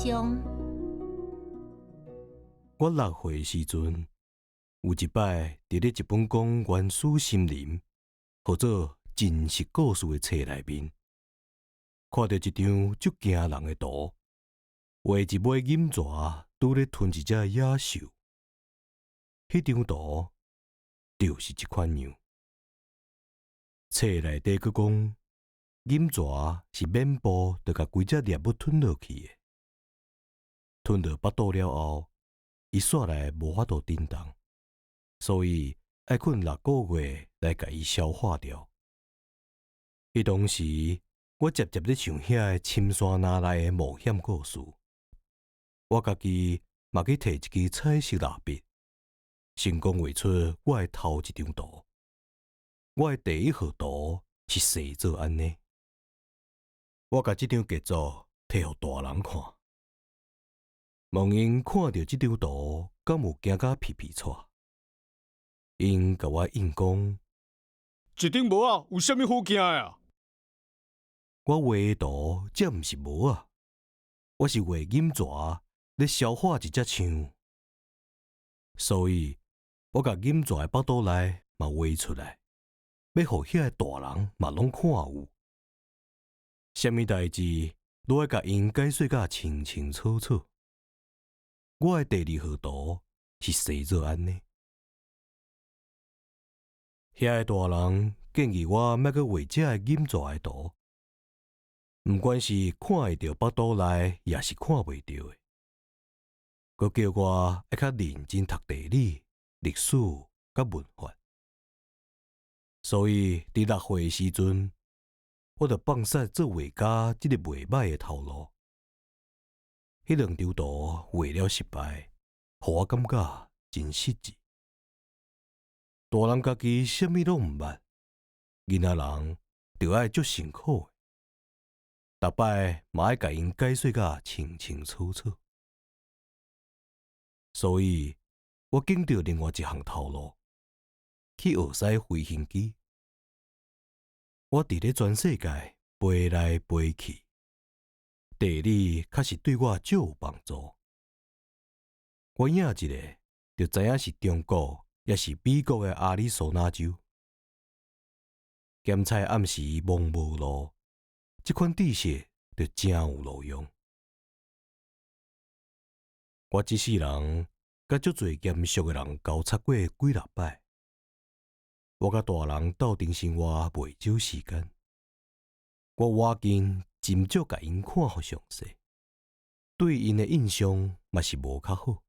章。我6岁时阵，有一摆伫咧一本讲原始森林或者真实故事的册内面，看到一张足惊人的图，画一尾银蛇拄咧吞一只野兽。迄张图就是这款样。册内底佫讲，银蛇是面部就甲规只猎物吞落去的，吞到腹肚了后，伊煞来无法度振动，所以要困6个月来甲伊消化掉。迄当时，我渐渐咧想遐个深山哪内的冒险故事。我家己嘛去摕一支彩色蜡笔，成功画出我的头一张图。我的第1号图是生做安尼。我甲这张杰作摕互大人看，问因看到这张图，敢有惊甲皮皮喘？因甲我应讲，一顶帽啊，有啥物好惊的啊？我画的图这毋是无啊，我是画银蛇咧消化一只枪，所以我甲银蛇的腹肚内嘛画出来，要互遐个大人嘛拢看有。啥物代志都要甲因解说甲清清楚楚。我的第2号图是生做安尼。遐个大人建议我莫阁画这个银蛇的图，毋管是看会到腹肚内，也是看袂到的。佮叫我要较认真读地理、历史佮文化。所以伫6岁时阵，我就放弃做画家这个袂歹的头路。迄2张图画了失败，互我感觉真失志。大人家己啥物拢毋捌，囡仔人就爱足辛苦的，逐摆嘛爱甲因解说甲清清楚楚。所以，我拣着另外一项头路，去学驶飞行机。我伫咧全世界飞来飞去，地理确实对我足有帮助。我影一个，就知影是中国也是美国的亚利桑那州。咸菜暗时茫无路，这款知识就真有路用。我这世人甲足侪严肃的人交叉过几6摆。我甲大人斗阵生活袂少时间，我挖紧斟酌甲因看互详细，对因的印象嘛是无较好。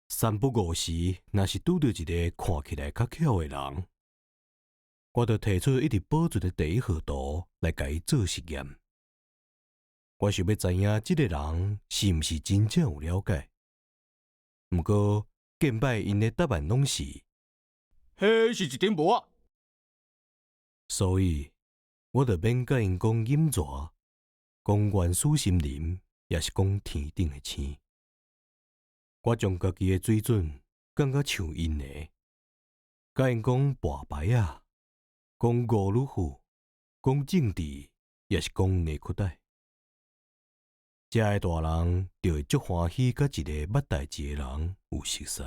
3不5时，若是拄到一个看起来较巧的人，我就摕出一直保存的第1号图来甲伊做实验。我想要知影这个人是毋是真正有了解，毋过见摆因的答案拢是。迄是一顶帽啊！所以，我就免甲因讲银蛇，讲原始森林，也是讲天顶的星。我将家己的水准讲甲像因的，甲因讲跋牌啊，讲五女妇，讲政治，也是讲内裤带。遮个大人就会足欢喜，甲一个捌代志的人有熟识。